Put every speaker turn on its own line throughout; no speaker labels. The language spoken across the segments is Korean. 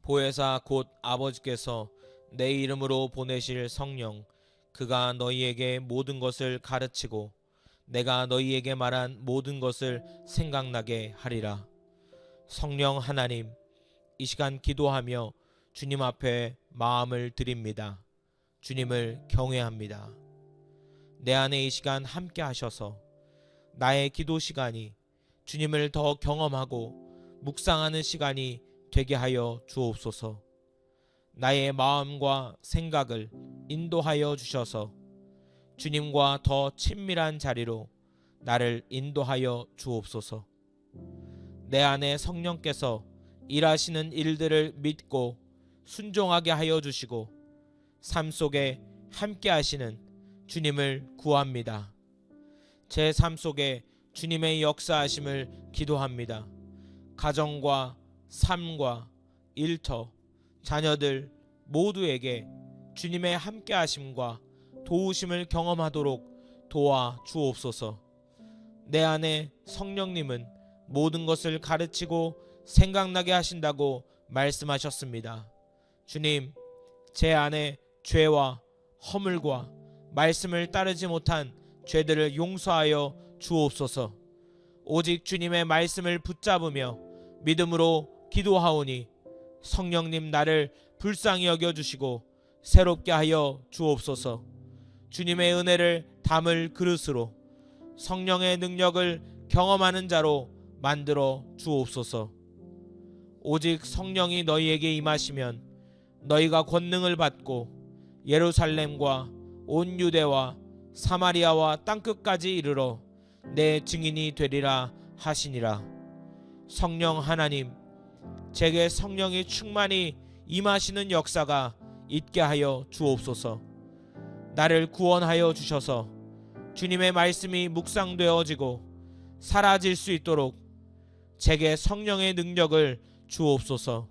보혜사 곧 아버지께서 내 이름으로 보내실 성령 그가 너희에게 모든 것을 가르치고 내가 너희에게 말한 모든 것을 생각나게 하리라. 성령 하나님, 이 시간 기도하며 주님 앞에 마음을 드립니다. 주님을 경외합니다. 내 안에 이 시간 함께 하셔서 나의 기도 시간이 주님을 더 경험하고 묵상하는 시간이 되게 하여 주옵소서. 나의 마음과 생각을 인도하여 주셔서 주님과 더 친밀한 자리로 나를 인도하여 주옵소서. 내 안에 성령께서 일하시는 일들을 믿고 순종하게 하여 주시고 삶 속에 함께 하시는 주님을 구합니다. 제 삶 속에 주님의 역사하심을 기도합니다. 가정과 삶과 일터, 자녀들 모두에게 주님의 함께 하심과 도우심을 경험하도록 도와 주옵소서. 내 안에 성령님은 모든 것을 가르치고 생각나게 하신다고 말씀하셨습니다. 주님, 제 안에 죄와 허물과 말씀을 따르지 못한 죄들을 용서하여 주옵소서. 오직 주님의 말씀을 붙잡으며 믿음으로 기도하오니 성령님 나를 불쌍히 여겨주시고 새롭게 하여 주옵소서. 주님의 은혜를 담을 그릇으로 성령의 능력을 경험하는 자로 만들어 주옵소서. 오직 성령이 너희에게 임하시면 너희가 권능을 받고 예루살렘과 온 유대와 사마리아와 땅끝까지 이르러 내 증인이 되리라 하시니라. 성령 하나님, 제게 성령이 충만히 임하시는 역사가 있게 하여 주옵소서. 나를 구원하여 주셔서 주님의 말씀이 묵상되어지고 사라질 수 있도록 제게 성령의 능력을 주옵소서.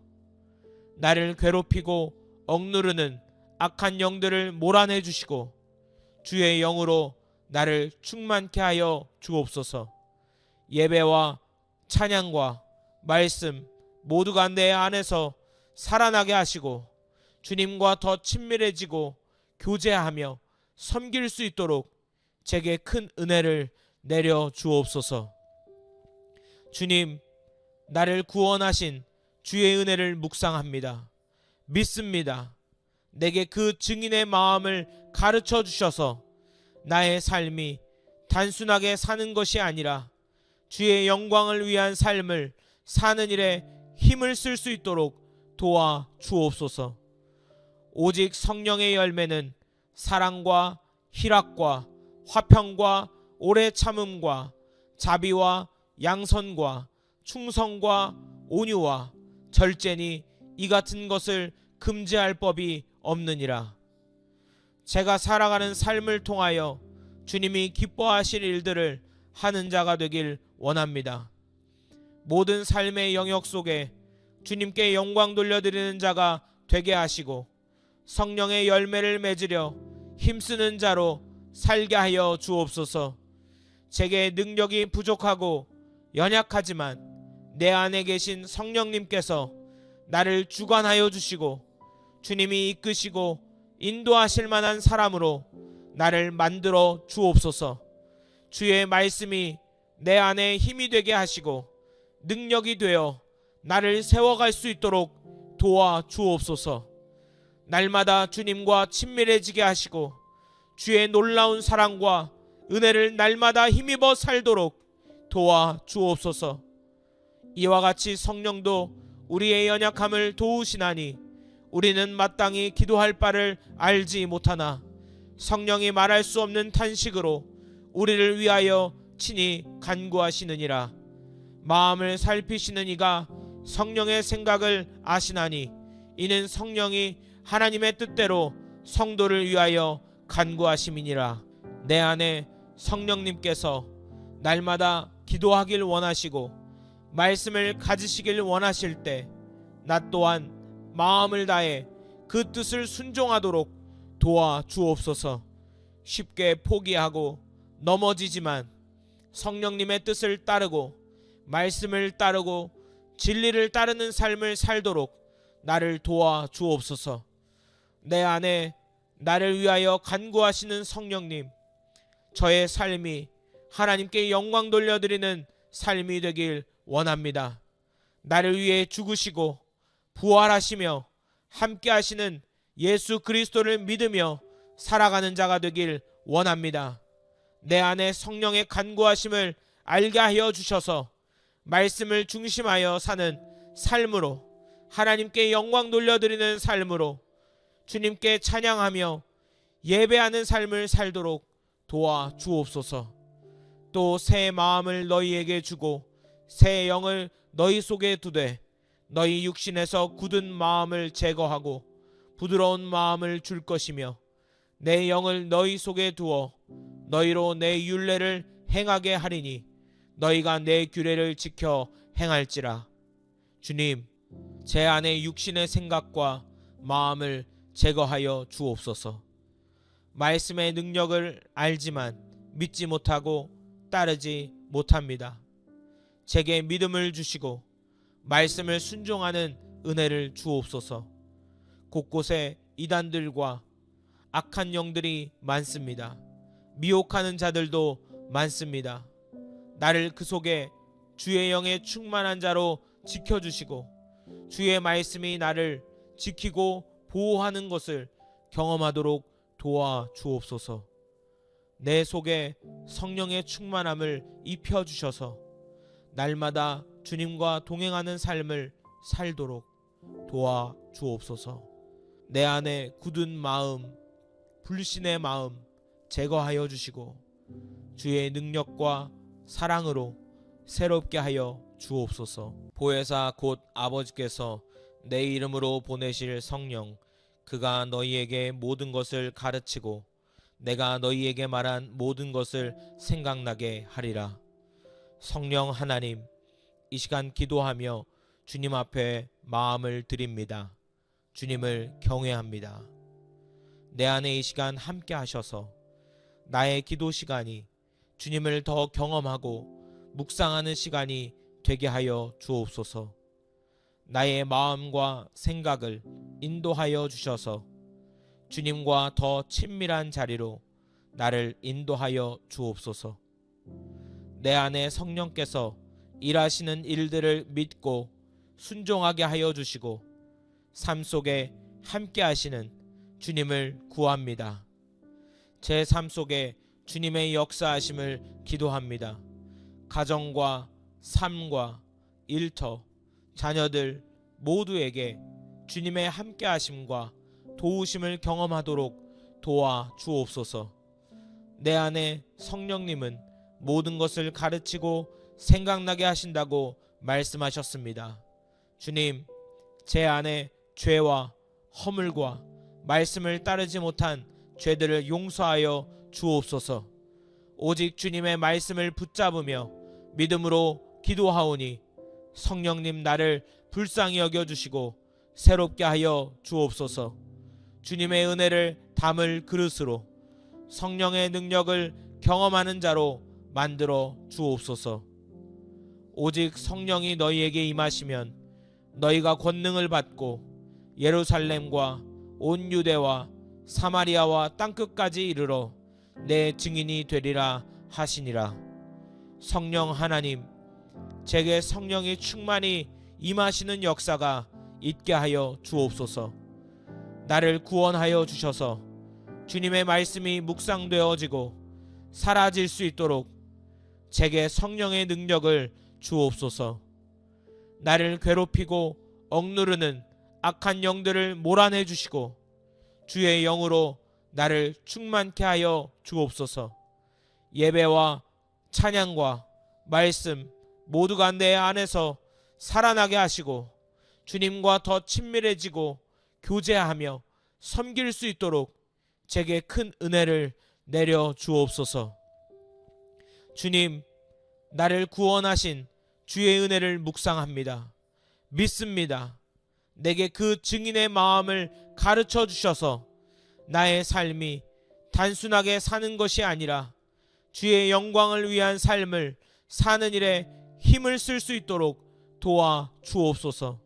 나를 괴롭히고 억누르는 악한 영들을 몰아내 주시고 주의 영으로 나를 충만케 하여 주옵소서. 예배와 찬양과 말씀 모두가 내 안에서 살아나게 하시고 주님과 더 친밀해지고 교제하며 섬길 수 있도록 제게 큰 은혜를 내려 주옵소서. 주님, 나를 구원하신 주의 은혜를 묵상합니다. 믿습니다. 내게 그 증인의 마음을 가르쳐 주셔서 나의 삶이 단순하게 사는 것이 아니라 주의 영광을 위한 삶을 사는 일에 힘을 쓸 수 있도록 도와 주옵소서. 오직 성령의 열매는 사랑과 희락과 화평과 오래 참음과 자비와 양선과 충성과 온유와 절제니 이 같은 것을 금지할 법이 없느니라. 제가 살아가는 삶을 통하여 주님이 기뻐하실 일들을 하는 자가 되길 원합니다. 모든 삶의 영역 속에 주님께 영광 돌려드리는 자가 되게 하시고 성령의 열매를 맺으려 힘쓰는 자로 살게 하여 주옵소서. 제게 능력이 부족하고 연약하지만 내 안에 계신 성령님께서 나를 주관하여 주시고 주님이 이끄시고 인도하실 만한 사람으로 나를 만들어 주옵소서. 주의 말씀이 내 안에 힘이 되게 하시고 능력이 되어 나를 세워갈 수 있도록 도와 주옵소서. 날마다 주님과 친밀해지게 하시고 주의 놀라운 사랑과 은혜를 날마다 힘입어 살도록 도와 주옵소서. 이와 같이 성령도 우리의 연약함을 도우시나니 우리는 마땅히 기도할 바를 알지 못하나 성령이 말할 수 없는 탄식으로 우리를 위하여 친히 간구하시느니라. 마음을 살피시는 이가 성령의 생각을 아시나니 이는 성령이 하나님의 뜻대로 성도를 위하여 간구하심이니라. 내 안에 성령님께서 날마다 기도하길 원하시고 말씀을 가지시길 원하실 때 나 또한 마음을 다해 그 뜻을 순종하도록 도와 주옵소서. 쉽게 포기하고 넘어지지만 성령님의 뜻을 따르고 말씀을 따르고 진리를 따르는 삶을 살도록 나를 도와 주옵소서. 내 안에 나를 위하여 간구하시는 성령님, 저의 삶이 하나님께 영광 돌려드리는 삶이 되길 원합니다. 나를 위해 죽으시고 부활하시며 함께 하시는 예수 그리스도를 믿으며 살아가는 자가 되길 원합니다. 내 안에 성령의 간구하심을 알게 하여 주셔서 말씀을 중심하여 사는 삶으로, 하나님께 영광 돌려드리는 삶으로, 주님께 찬양하며 예배하는 삶을 살도록 도와 주옵소서. 또 새 마음을 너희에게 주고 새 영을 너희 속에 두되 너희 육신에서 굳은 마음을 제거하고 부드러운 마음을 줄 것이며 내 영을 너희 속에 두어 너희로 내 율례를 행하게 하리니 너희가 내 규례를 지켜 행할지라. 주님, 제 안에 육신의 생각과 마음을 제거하여 주옵소서. 말씀의 능력을 알지만 믿지 못하고 따르지 못합니다. 제게 믿음을 주시고 말씀을 순종하는 은혜를 주옵소서. 곳곳에 이단들과 악한 영들이 많습니다. 미혹하는 자들도 많습니다. 나를 그 속에 주의 영에 충만한 자로 지켜주시고 주의 말씀이 나를 지키고 보호하는 것을 경험하도록 도와 주옵소서. 내 속에 성령의 충만함을 입혀주셔서 날마다 주님과 동행하는 삶을 살도록 도와 주옵소서. 내 안에 굳은 마음, 불신의 마음 제거하여 주시고 주의 능력과 사랑으로 새롭게 하여 주옵소서. 보혜사 곧 아버지께서 내 이름으로 보내실 성령, 그가 너희에게 모든 것을 가르치고 내가 너희에게 말한 모든 것을 생각나게 하리라. 성령 하나님, 이 시간 기도하며 주님 앞에 마음을 드립니다. 주님을 경외합니다. 내 안에 이 시간 함께 하셔서 나의 기도 시간이 주님을 더 경험하고 묵상하는 시간이 되게 하여 주옵소서. 나의 마음과 생각을 인도하여 주셔서 주님과 더 친밀한 자리로 나를 인도하여 주옵소서. 내 안에 성령께서 일하시는 일들을 믿고 순종하게 하여 주시고 삶 속에 함께 하시는 주님을 구합니다. 제 삶 속에 주님의 역사하심을 기도합니다. 가정과 삶과 일터, 자녀들 모두에게 주님의 함께 하심과 도우심을 경험하도록 도와 주옵소서. 내 안에 성령님은 모든 것을 가르치고 생각나게 하신다고 말씀하셨습니다. 주님, 제 안에 죄와 허물과 말씀을 따르지 못한 죄들을 용서하여 주옵소서. 오직 주님의 말씀을 붙잡으며 믿음으로 기도하오니 성령님 나를 불쌍히 여겨주시고 새롭게 하여 주옵소서. 주님의 은혜를 담을 그릇으로 성령의 능력을 경험하는 자로 만들어 주옵소서. 오직 성령이 너희에게 임하시면 너희가 권능을 받고 예루살렘과 온 유대와 사마리아와 땅끝까지 이르러 내 증인이 되리라 하시니라. 성령 하나님, 제게 성령이 충만히 임하시는 역사가 있게 하여 주옵소서. 나를 구원하여 주셔서 주님의 말씀이 묵상되어지고 사라질 수 있도록 제게 성령의 능력을 주옵소서. 나를 괴롭히고 억누르는 악한 영들을 몰아내 주시고 주의 영으로 나를 충만케 하여 주옵소서. 예배와 찬양과 말씀 모두가 내 안에서 살아나게 하시고 주님과 더 친밀해지고 교제하며 섬길 수 있도록 제게 큰 은혜를 내려 주옵소서. 주님, 나를 구원하신 주의 은혜를 묵상합니다. 믿습니다. 내게 그 증인의 마음을 가르쳐 주셔서 나의 삶이 단순하게 사는 것이 아니라 주의 영광을 위한 삶을 사는 일에 힘을 쓸 수 있도록 도와 주옵소서.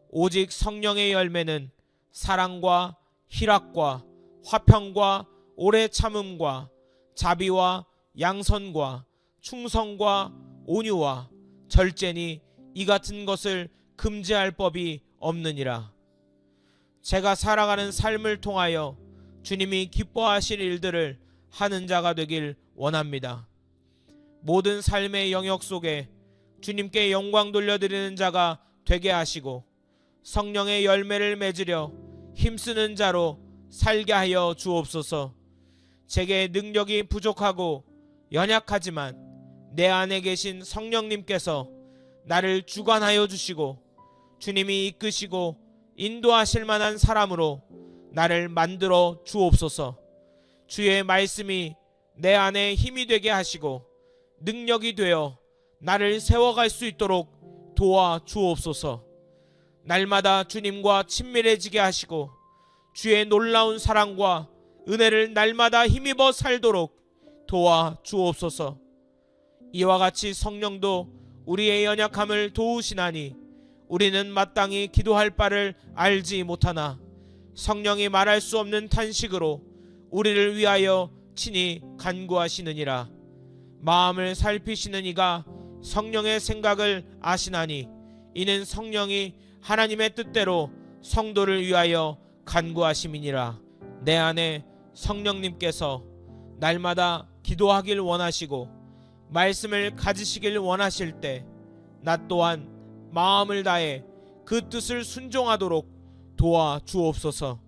오직 성령의 열매는 사랑과 희락과 화평과 오래 참음과 자비와 양선과 충성과 온유와 절제니 이 같은 것을 금지할 법이 없느니라. 제가 살아가는 삶을 통하여 주님이 기뻐하실 일들을 하는 자가 되길 원합니다. 모든 삶의 영역 속에 주님께 영광 돌려드리는 자가 되게 하시고 성령의 열매를 맺으려 힘쓰는 자로 살게 하여 주옵소서. 제게 능력이 부족하고 연약하지만 내 안에 계신 성령님께서 나를 주관하여 주시고 주님이 이끄시고 인도하실 만한 사람으로 나를 만들어 주옵소서. 주의 말씀이 내 안에 힘이 되게 하시고 능력이 되어 나를 세워갈 수 있도록 도와 주옵소서. 날마다 주님과 친밀해지게 하시고 주의 놀라운 사랑과 은혜를 날마다 힘입어 살도록 도와 주옵소서. 이와 같이 성령도 우리의 연약함을 도우시나니 우리는 마땅히 기도할 바를 알지 못하나 성령이 말할 수 없는 탄식으로 우리를 위하여 친히 간구하시느니라. 마음을 살피시는 이가 성령의 생각을 아시나니 이는 성령이 하나님의 뜻대로 성도를 위하여 간구하심이니라. 내 안에 성령님께서 날마다 기도하길 원하시고 말씀을 가지시길 원하실 때 나 또한 마음을 다해 그 뜻을 순종하도록 도와 주옵소서.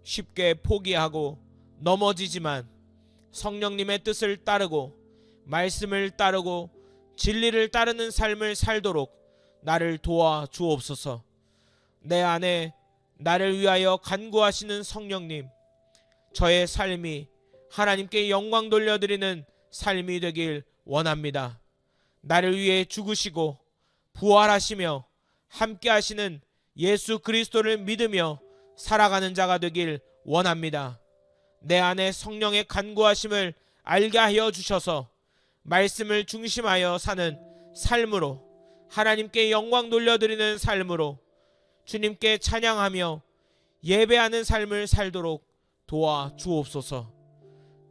쉽게 포기하고 넘어지지만 성령님의 뜻을 따르고 말씀을 따르고 진리를 따르는 삶을 살도록 나를 도와 주옵소서. 내 안에 나를 위하여 간구하시는 성령님, 저의 삶이 하나님께 영광 돌려드리는 삶이 되길 원합니다. 나를 위해 죽으시고 부활하시며 함께 하시는 예수 그리스도를 믿으며 살아가는 자가 되길 원합니다. 내 안에 성령의 간구하심을 알게 하여 주셔서 말씀을 중심하여 사는 삶으로, 하나님께 영광 돌려드리는 삶으로, 주님께 찬양하며 예배하는 삶을 살도록 도와 주옵소서.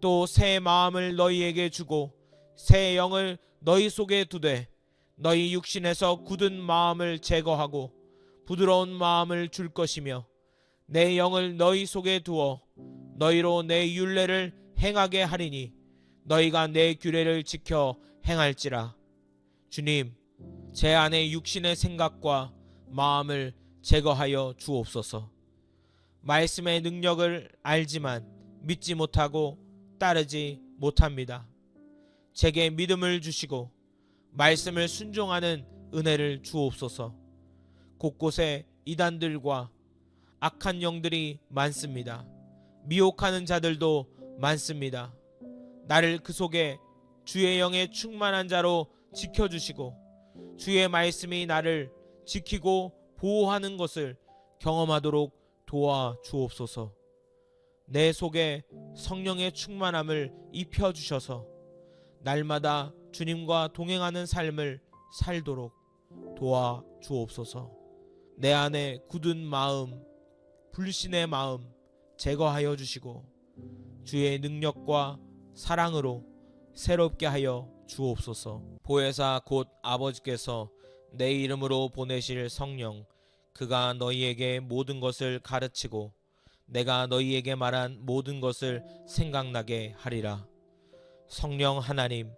또 새 마음을 너희에게 주고 새 영을 너희 속에 두되 너희 육신에서 굳은 마음을 제거하고 부드러운 마음을 줄 것이며 내 영을 너희 속에 두어 너희로 내 율례를 행하게 하리니 너희가 내 규례를 지켜 행할지라. 주님, 제 안에 육신의 생각과 마음을 제거하여 주옵소서. 말씀의 능력을 알지만 믿지 못하고 따르지 못합니다. 제게 믿음을 주시고 말씀을 순종하는 은혜를 주옵소서. 곳곳에 이단들과 악한 영들이 많습니다. 미혹하는 자들도 많습니다. 나를 그 속에 주의 영에 충만한 자로 지켜주시고 주의 말씀이 나를 지키고 보호하는 것을 경험하도록 도와 주옵소서. 내 속에 성령의 충만함을 입혀주셔서 날마다 주님과 동행하는 삶을 살도록 도와 주옵소서. 내 안에 굳은 마음, 불신의 마음 제거하여 주시고 주의 능력과 사랑으로 새롭게 하여 주옵소서. 보혜사 곧 아버지께서 내 이름으로 보내실 성령, 그가 너희에게 모든 것을 가르치고 내가 너희에게 말한 모든 것을 생각나게 하리라. 성령 하나님,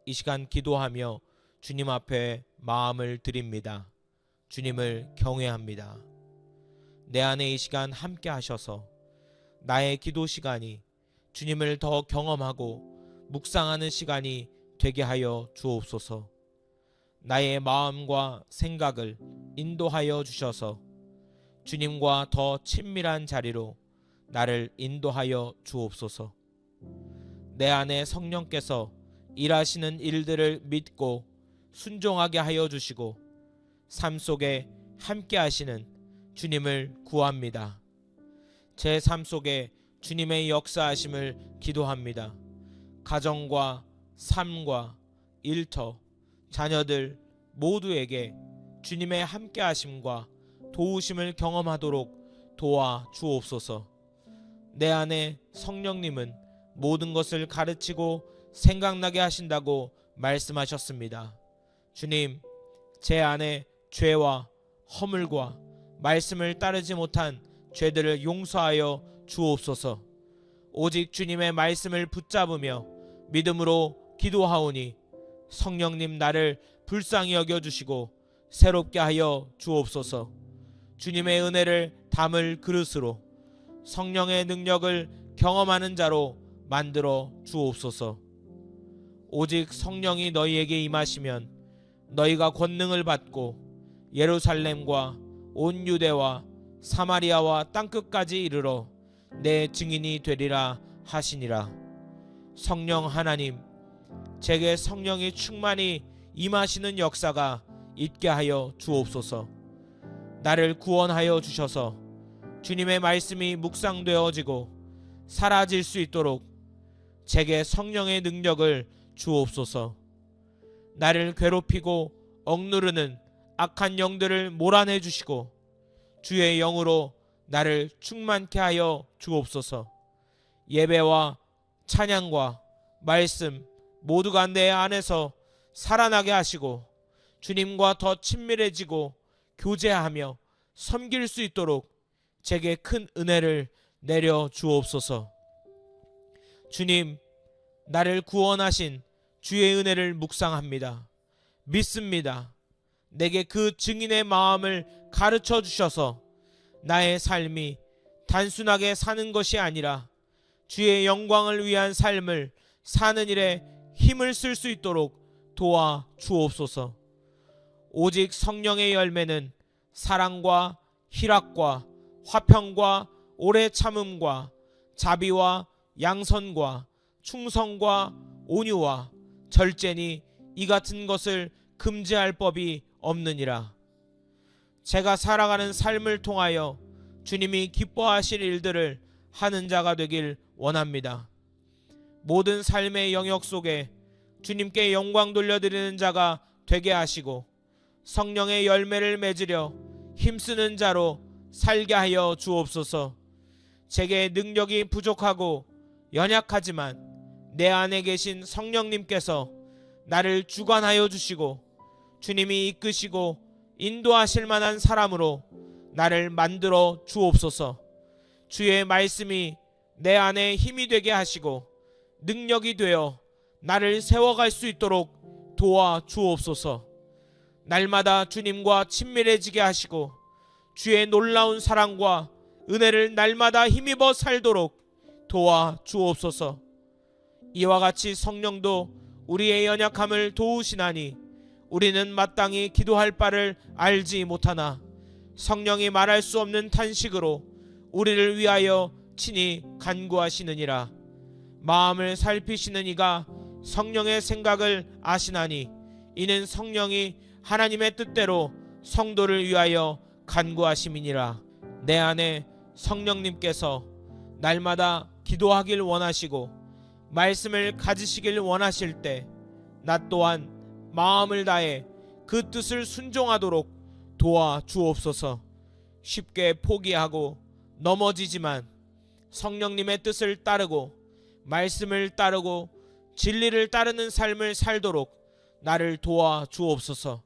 이 시간 기도하며 주님 앞에 마음을 드립니다. 주님을 경외합니다. 내 안에 이 시간 함께 하셔서 나의 기도 시간이 주님을 더 경험하고 묵상하는 시간이 되게 하여 주옵소서. 나의 마음과 생각을 인도하여 주셔서 주님과 더 친밀한 자리로 나를 인도하여 주옵소서. 내 안에 성령께서 일하시는 일들을 믿고 순종하게 하여 주시고 삶 속에 함께 하시는 주님을 구합니다. 제 삶 속에 주님의 역사하심을 기도합니다. 가정과 삶과 일터, 자녀들 모두에게 주님의 함께 하심과 도우심을 경험하도록 도와 주옵소서. 내 안에 성령님은 모든 것을 가르치고 생각나게 하신다고 말씀하셨습니다. 주님, 제 안에 죄와 허물과 말씀을 따르지 못한 죄들을 용서하여 주옵소서. 오직 주님의 말씀을 붙잡으며 믿음으로 기도하오니 성령님 나를 불쌍히 여겨주시고 새롭게 하여 주옵소서. 주님의 은혜를 담을 그릇으로 성령의 능력을 경험하는 자로 만들어 주옵소서. 오직 성령이 너희에게 임하시면 너희가 권능을 받고 예루살렘과 온 유대와 사마리아와 땅끝까지 이르러 내 증인이 되리라 하시니라. 성령 하나님, 제게 성령이 충만히 임하시는 역사가 있게 하여 주옵소서. 나를 구원하여 주셔서 주님의 말씀이 묵상되어지고 사라질 수 있도록 제게 성령의 능력을 주옵소서. 나를 괴롭히고 억누르는 악한 영들을 몰아내 주시고 주의 영으로 나를 충만케 하여 주옵소서. 예배와 찬양과 말씀 모두가 내 안에서 살아나게 하시고 주님과 더 친밀해지고 교제하며 섬길 수 있도록 제게 큰 은혜를 내려 주옵소서. 주님, 나를 구원하신 주의 은혜를 묵상합니다. 믿습니다. 내게 그 증인의 마음을 가르쳐 주셔서 나의 삶이 단순하게 사는 것이 아니라 주의 영광을 위한 삶을 사는 일에 힘을 쓸 수 있도록 도와 주옵소서. 오직 성령의 열매는 사랑과 희락과 화평과 오래 참음과 자비와 양선과 충성과 온유와 절제니 이 같은 것을 금지할 법이 없느니라. 제가 살아가는 삶을 통하여 주님이 기뻐하실 일들을 하는 자가 되길 원합니다. 모든 삶의 영역 속에 주님께 영광 돌려드리는 자가 되게 하시고 성령의 열매를 맺으려 힘쓰는 자로 살게 하여 주옵소서. 제게 능력이 부족하고 연약하지만 내 안에 계신 성령님께서 나를 주관하여 주시고 주님이 이끄시고 인도하실 만한 사람으로 나를 만들어 주옵소서. 주의 말씀이 내 안에 힘이 되게 하시고 능력이 되어 나를 세워갈 수 있도록 도와 주옵소서. 날마다 주님과 친밀해지게 하시고 주의 놀라운 사랑과 은혜를 날마다 힘입어 살도록 도와 주옵소서. 이와 같이 성령도 우리의 연약함을 도우시나니 우리는 마땅히 기도할 바를 알지 못하나 성령이 말할 수 없는 탄식으로 우리를 위하여 친히 간구하시느니라. 마음을 살피시는 이가 성령의 생각을 아시나니 이는 성령이 하나님의 뜻대로 성도를 위하여 간구하심이니라. 내 안에 성령님께서 날마다 기도하길 원하시고 말씀을 가지시길 원하실 때 나 또한 마음을 다해 그 뜻을 순종하도록 도와 주옵소서. 쉽게 포기하고 넘어지지만 성령님의 뜻을 따르고 말씀을 따르고 진리를 따르는 삶을 살도록 나를 도와 주옵소서.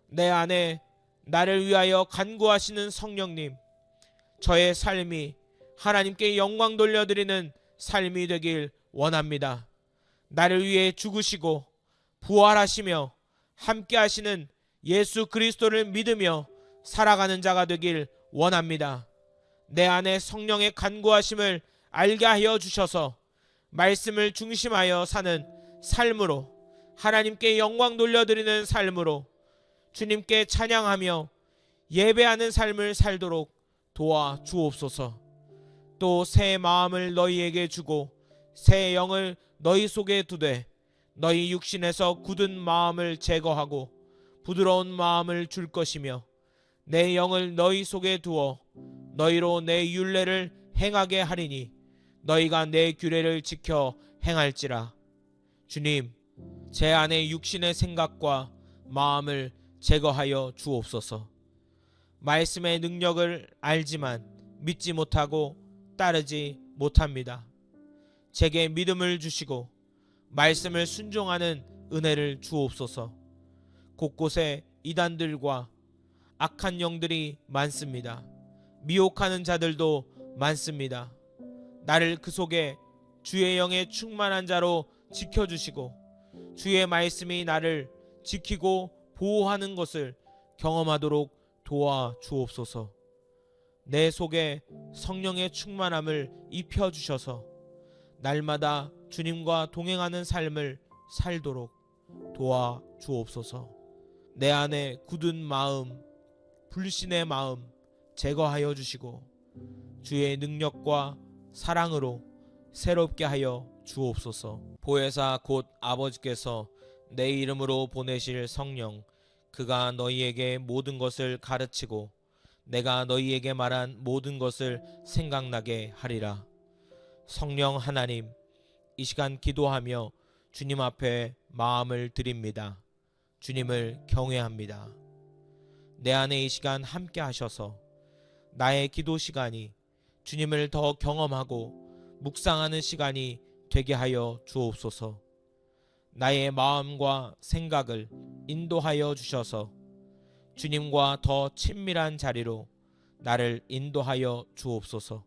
내 안에 나를 위하여 간구하시는 성령님, 저의 삶이 하나님께 영광 돌려드리는 삶이 되길 원합니다. 나를 위해 죽으시고 부활하시며 함께 하시는 예수 그리스도를 믿으며 살아가는 자가 되길 원합니다. 내 안에 성령의 간구하심을 알게 하여 주셔서 말씀을 중심하여 사는 삶으로, 하나님께 영광 돌려드리는 삶으로, 주님께 찬양하며 예배하는 삶을 살도록 도와 주옵소서. 또 새 마음을 너희에게 주고 새 영을 너희 속에 두되 너희 육신에서 굳은 마음을 제거하고 부드러운 마음을 줄 것이며 내 영을 너희 속에 두어 너희로 내 율례를 행하게 하리니 너희가 내 규례를 지켜 행할지라. 주님, 제 안에 육신의 생각과 마음을 제거하여 주옵소서. 말씀의 능력을 알지만 믿지 못하고 따르지 못합니다. 제게 믿음을 주시고 말씀을 순종하는 은혜를 주옵소서. 곳곳에 이단들과 악한 영들이 많습니다. 미혹하는 자들도 많습니다. 나를 그 속에 주의 영에 충만한 자로 지켜주시고 주의 말씀이 나를 지키고 보호하는 것을 경험하도록 도와주옵소서. 내 속에 성령의 충만함을 입혀주셔서 날마다 주님과 동행하는 삶을 살도록 도와주옵소서. 내 안에 굳은 마음, 불신의 마음 제거하여 주시고 주의 능력과 사랑으로 새롭게 하여 주옵소서. 보혜사 곧 아버지께서 내 이름으로 보내실 성령, 그가 너희에게 모든 것을 가르치고 내가 너희에게 말한 모든 것을 생각나게 하리라. 성령 하나님, 이 시간 기도하며 주님 앞에 마음을 드립니다. 주님을 경외합니다. 내 안에 이 시간 함께 하셔서 나의 기도 시간이 주님을 더 경험하고 묵상하는 시간이 되게 하여 주옵소서. 나의 마음과 생각을 인도하여 주셔서 주님과 더 친밀한 자리로 나를 인도하여 주옵소서.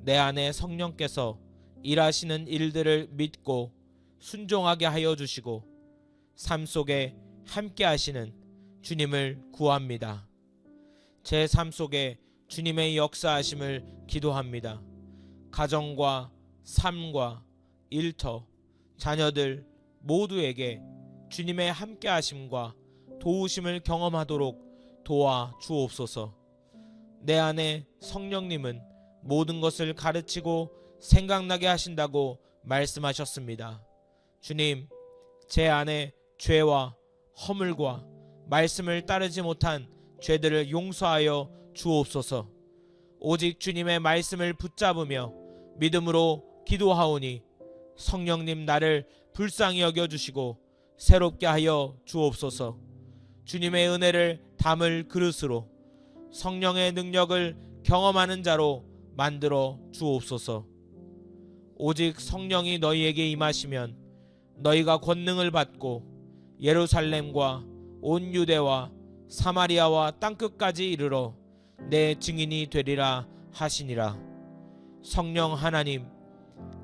내 안에 성령께서 일하시는 일들을 믿고 순종하게 하여 주시고 삶 속에 함께 하시는 주님을 구합니다. 제 삶 속에 주님의 역사하심을 기도합니다. 가정과 삶과 일터, 자녀들 모두에게 주님의 함께 하심과 도우심을 경험하도록 도와 주옵소서. 내 안에 성령님은 모든 것을 가르치고 생각나게 하신다고 말씀하셨습니다. 주님, 제 안에 죄와 허물과 말씀을 따르지 못한 죄들을 용서하여 주옵소서. 오직 주님의 말씀을 붙잡으며 믿음으로 기도하오니 성령님 나를 불쌍히 여겨주시고 새롭게 하여 주옵소서. 주님의 은혜를 담을 그릇으로 성령의 능력을 경험하는 자로 만들어 주옵소서. 오직 성령이 너희에게 임하시면 너희가 권능을 받고 예루살렘과 온 유대와 사마리아와 땅끝까지 이르러 내 증인이 되리라 하시니라. 성령 하나님,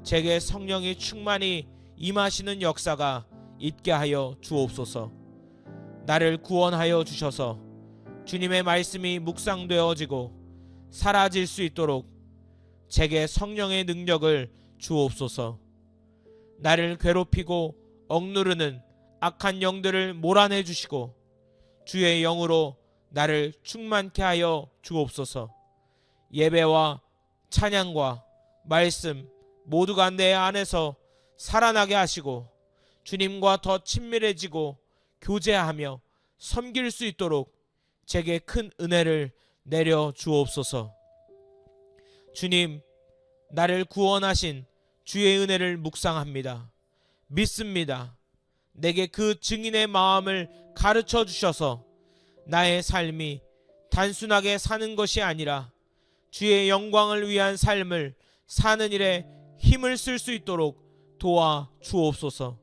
제게 성령이 충만히 임하시는 역사가 있게 하여 주옵소서. 나를 구원하여 주셔서 주님의 말씀이 묵상되어지고 사라질 수 있도록 제게 성령의 능력을 주옵소서. 나를 괴롭히고 억누르는 악한 영들을 몰아내 주시고 주의 영으로 나를 충만케 하여 주옵소서. 예배와 찬양과 말씀 모두가 내 안에서 살아나게 하시고 주님과 더 친밀해지고 교제하며 섬길 수 있도록 제게 큰 은혜를 내려 주옵소서. 주님, 나를 구원하신 주의 은혜를 묵상합니다. 믿습니다. 내게 그 증인의 마음을 가르쳐 주셔서 나의 삶이 단순하게 사는 것이 아니라 주의 영광을 위한 삶을 사는 일에 힘을 쓸 수 있도록 도와 주옵소서.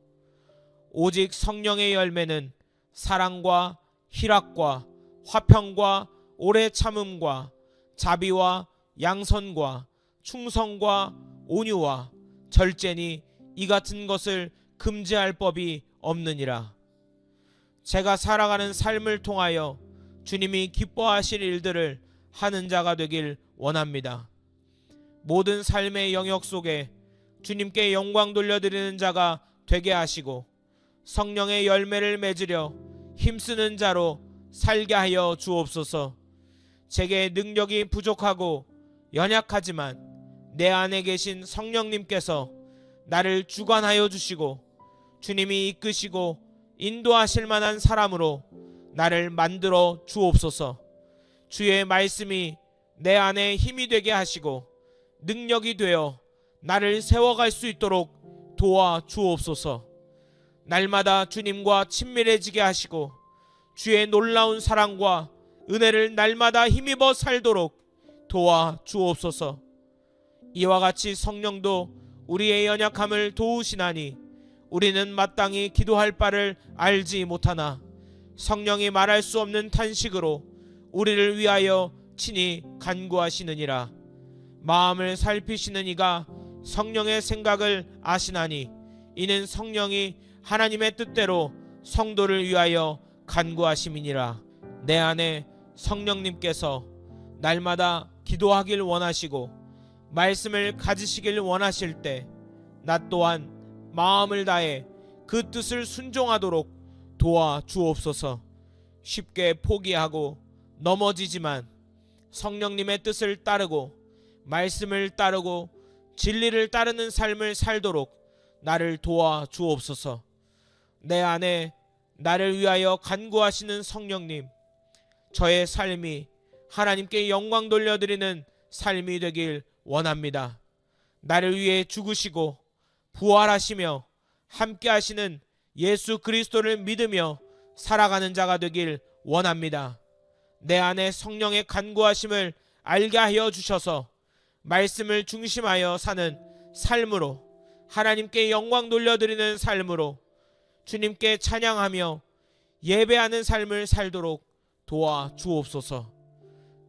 오직 성령의 열매는 사랑과 희락과 화평과 오래 참음과 자비와 양선과 충성과 온유와 절제니 이 같은 것을 금지할 법이 없느니라. 제가 살아가는 삶을 통하여 주님이 기뻐하실 일들을 하는 자가 되길 원합니다. 모든 삶의 영역 속에 주님께 영광 돌려드리는 자가 되게 하시고 성령의 열매를 맺으려 힘쓰는 자로 살게 하여 주옵소서. 제게 능력이 부족하고 연약하지만 내 안에 계신 성령님께서 나를 주관하여 주시고 주님이 이끄시고 인도하실 만한 사람으로 나를 만들어 주옵소서. 주의 말씀이 내 안에 힘이 되게 하시고 능력이 되어 나를 세워갈 수 있도록 도와 주옵소서. 날마다 주님과 친밀해지게 하시고 주의 놀라운 사랑과 은혜를 날마다 힘입어 살도록 도와 주옵소서. 이와 같이 성령도 우리의 연약함을 도우시나니 우리는 마땅히 기도할 바를 알지 못하나 성령이 말할 수 없는 탄식으로 우리를 위하여 친히 간구하시느니라. 마음을 살피시는 이가 성령의 생각을 아시나니 이는 성령이 하나님의 뜻대로 성도를 위하여 간구하심이니라. 내 안에 성령님께서 날마다 기도하길 원하시고 말씀을 가지시길 원하실 때 나 또한 마음을 다해 그 뜻을 순종하도록 도와 주옵소서. 쉽게 포기하고 넘어지지만 성령님의 뜻을 따르고 말씀을 따르고 진리를 따르는 삶을 살도록 나를 도와 주옵소서. 내 안에 나를 위하여 간구하시는 성령님, 저의 삶이 하나님께 영광 돌려드리는 삶이 되길 원합니다. 나를 위해 죽으시고 부활하시며 함께 하시는 예수 그리스도를 믿으며 살아가는 자가 되길 원합니다. 내 안에 성령의 간구하심을 알게 하여 주셔서 말씀을 중심하여 사는 삶으로, 하나님께 영광 돌려드리는 삶으로, 주님께 찬양하며 예배하는 삶을 살도록 도와 주옵소서.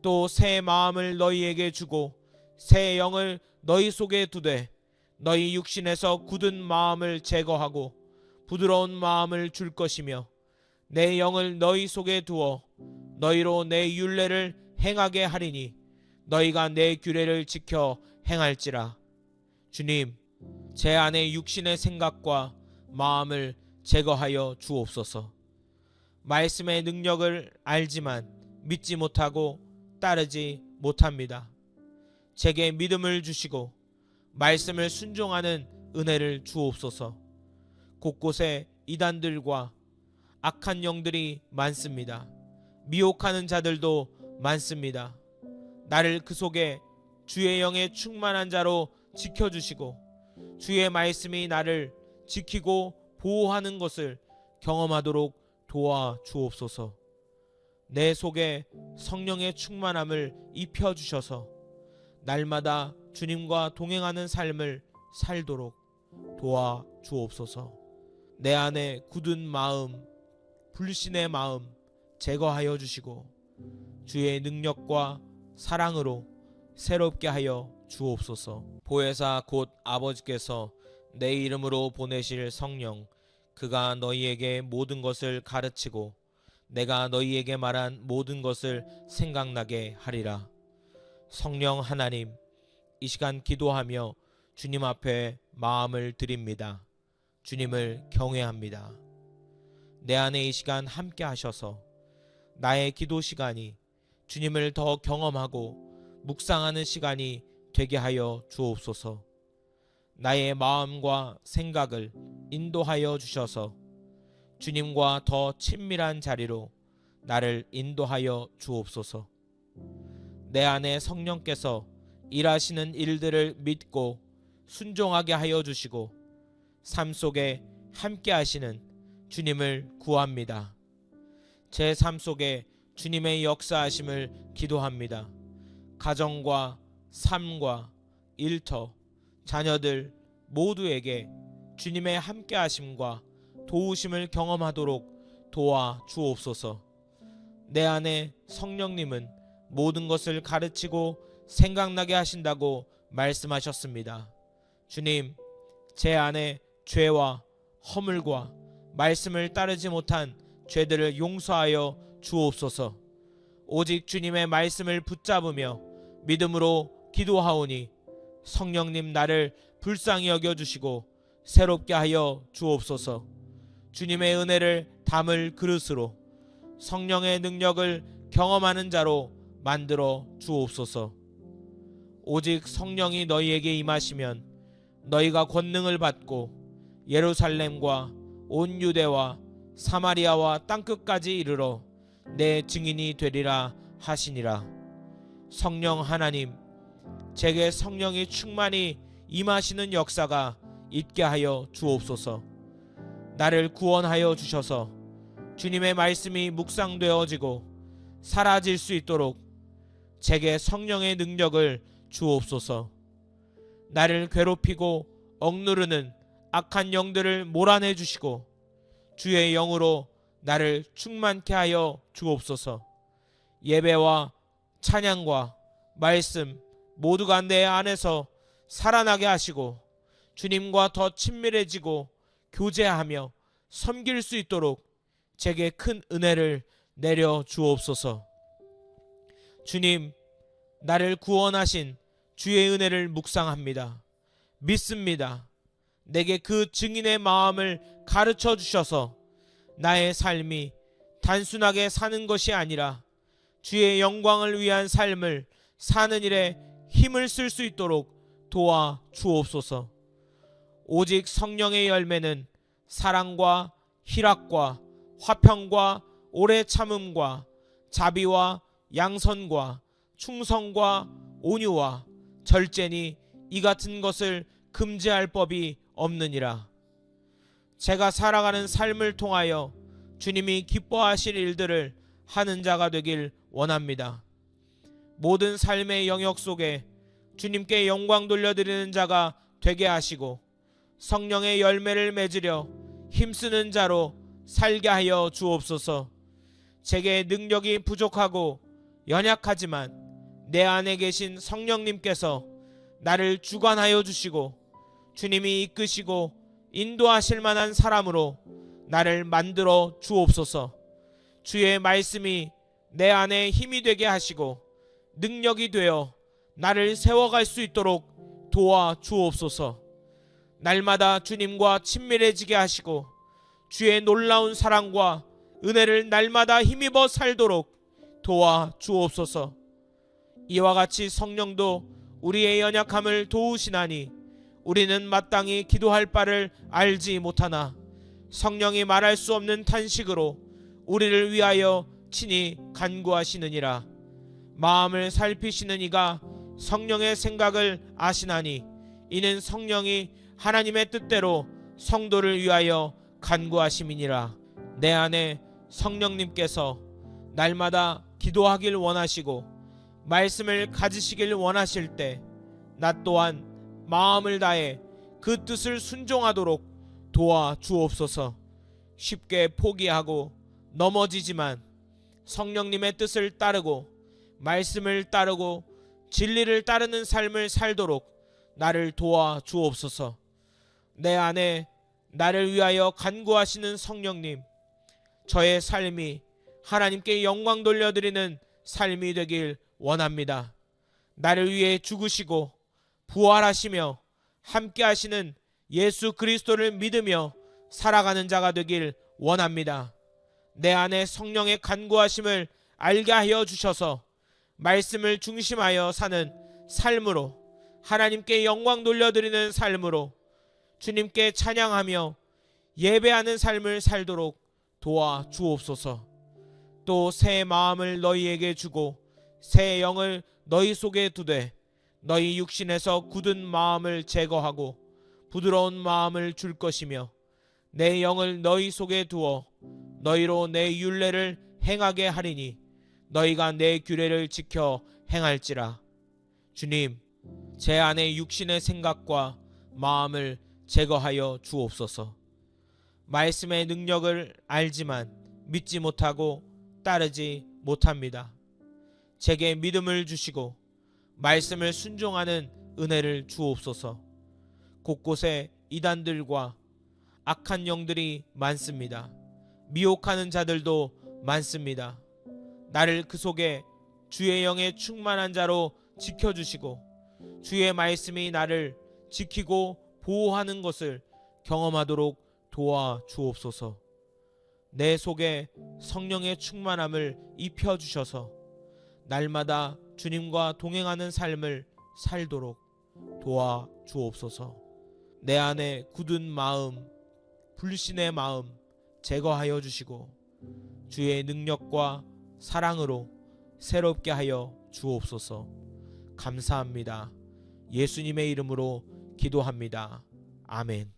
또 새 마음을 너희에게 주고 새 영을 너희 속에 두되 너희 육신에서 굳은 마음을 제거하고 부드러운 마음을 줄 것이며 내 영을 너희 속에 두어 너희로 내 율례를 행하게 하리니 너희가 내 규례를 지켜 행할지라. 주님, 제 안에 육신의 생각과 마음을 제거하여 주옵소서. 말씀의 능력을 알지만 믿지 못하고 따르지 못합니다. 제게 믿음을 주시고 말씀을 순종하는 은혜를 주옵소서. 곳곳에 이단들과 악한 영들이 많습니다. 미혹하는 자들도 많습니다. 나를 그 속에 주의 영에 충만한 자로 지켜주시고 주의 말씀이 나를 지키고 보호하는 것을 경험하도록 도와 주옵소서. 내 속에 성령의 충만함을 입혀주셔서 날마다 주님과 동행하는 삶을 살도록 도와 주옵소서. 내 안에 굳은 마음, 불신의 마음 제거하여 주시고 주의 능력과 사랑으로 새롭게 하여 주옵소서. 보혜사 곧 아버지께서 내 이름으로 보내실 성령, 그가 너희에게 모든 것을 가르치고 내가 너희에게 말한 모든 것을 생각나게 하리라. 성령 하나님, 이 시간 기도하며 주님 앞에 마음을 드립니다. 주님을 경외합니다. 내 안에 이 시간 함께 하셔서 나의 기도 시간이 주님을 더 경험하고 묵상하는 시간이 되게 하여 주옵소서. 나의 마음과 생각을 인도하여 주셔서 주님과 더 친밀한 자리로 나를 인도하여 주옵소서. 내 안에 성령께서 일하시는 일들을 믿고 순종하게 하여 주시고 삶 속에 함께 하시는 주님을 구합니다. 제 삶 속에 주님의 역사하심을 기도합니다. 가정과 삶과 일터, 자녀들 모두에게 주님의 함께 하심과 도우심을 경험하도록 도와 주옵소서. 내 안에 성령님은 모든 것을 가르치고 생각나게 하신다고 말씀하셨습니다. 주님, 제 안에 죄와 허물과 말씀을 따르지 못한 죄들을 용서하여 주옵소서. 오직 주님의 말씀을 붙잡으며 믿음으로 기도하오니 성령님 나를 불쌍히 여겨주시고 새롭게 하여 주옵소서. 주님의 은혜를 담을 그릇으로 성령의 능력을 경험하는 자로 만들어 주옵소서. 오직 성령이 너희에게 임하시면 너희가 권능을 받고 예루살렘과 온 유대와 사마리아와 땅끝까지 이르러 내 증인이 되리라 하시니라. 성령 하나님, 제게 성령이 충만히 임하시는 역사가 있게 하여 주옵소서. 나를 구원하여 주셔서 주님의 말씀이 묵상되어지고 사라질 수 있도록 제게 성령의 능력을 주옵소서. 나를 괴롭히고 억누르는 악한 영들을 몰아내 주시고 주의 영으로 나를 충만케 하여 주옵소서. 예배와 찬양과 말씀 모두가 내 안에서 살아나게 하시고 주님과 더 친밀해지고 교제하며 섬길 수 있도록 제게 큰 은혜를 내려 주옵소서. 주님, 나를 구원하신 주의 은혜를 묵상합니다. 믿습니다. 내게 그 증인의 마음을 가르쳐 주셔서 나의 삶이 단순하게 사는 것이 아니라 주의 영광을 위한 삶을 사는 일에 힘을 쓸 수 있도록 도와 주옵소서. 오직 성령의 열매는 사랑과 희락과 화평과 오래 참음과 자비와 양선과 충성과 온유와 절제니 이 같은 것을 금지할 법이 없느니라. 제가 살아가는 삶을 통하여 주님이 기뻐하실 일들을 하는 자가 되길 원합니다. 모든 삶의 영역 속에 주님께 영광 돌려드리는 자가 되게 하시고 성령의 열매를 맺으려 힘쓰는 자로 살게 하여 주옵소서. 제게 능력이 부족하고 연약하지만 내 안에 계신 성령님께서 나를 주관하여 주시고 주님이 이끄시고 인도하실 만한 사람으로 나를 만들어 주옵소서. 주의 말씀이 내 안에 힘이 되게 하시고 능력이 되어 나를 세워갈 수 있도록 도와 주옵소서. 날마다 주님과 친밀해지게 하시고 주의 놀라운 사랑과 은혜를 날마다 힘입어 살도록 도와 주옵소서. 이와 같이 성령도 우리의 연약함을 도우시나니 우리는 마땅히 기도할 바를 알지 못하나 성령이 말할 수 없는 탄식으로 우리를 위하여 친히 간구하시느니라. 마음을 살피시는 이가 성령의 생각을 아시나니 이는 성령이 하나님의 뜻대로 성도를 위하여 간구하심이니라. 내 안에 성령님께서 날마다 기도하길 원하시고 말씀을 가지시길 원하실 때 나 또한 마음을 다해 그 뜻을 순종하도록 도와 주옵소서. 쉽게 포기하고 넘어지지만 성령님의 뜻을 따르고 말씀을 따르고 진리를 따르는 삶을 살도록 나를 도와 주옵소서. 내 안에 나를 위하여 간구하시는 성령님, 저의 삶이 하나님께 영광 돌려드리는 삶이 되길 원합니다. 나를 위해 죽으시고 부활하시며 함께 하시는 예수 그리스도를 믿으며 살아가는 자가 되길 원합니다. 내 안에 성령의 간구하심을 알게 하여 주셔서 말씀을 중심하여 사는 삶으로, 하나님께 영광 돌려드리는 삶으로, 주님께 찬양하며 예배하는 삶을 살도록 도와 주옵소서. 또 새 마음을 너희에게 주고 새 영을 너희 속에 두되 너희 육신에서 굳은 마음을 제거하고 부드러운 마음을 줄 것이며 내 영을 너희 속에 두어 너희로 내 율례를 행하게 하리니 너희가 내 규례를 지켜 행할지라. 주님, 제 안에 육신의 생각과 마음을 제거하여 주옵소서. 말씀의 능력을 알지만 믿지 못하고 따르지 못합니다. 제게 믿음을 주시고 말씀을 순종하는 은혜를 주옵소서. 곳곳에 이단들과 악한 영들이 많습니다. 미혹하는 자들도 많습니다. 나를 그 속에 주의 영에 충만한 자로 지켜주시고 주의 말씀이 나를 지키고 보호하는 것을 경험하도록 도와 주옵소서. 내 속에 성령의 충만함을 입혀주셔서 날마다 주님과 동행하는 삶을 살도록 도와 주옵소서. 내 안에 굳은 마음, 불신의 마음 제거하여 주시고 주의 능력과 사랑으로 새롭게 하여 주옵소서. 감사합니다. 예수님의 이름으로 기도합니다. 아멘.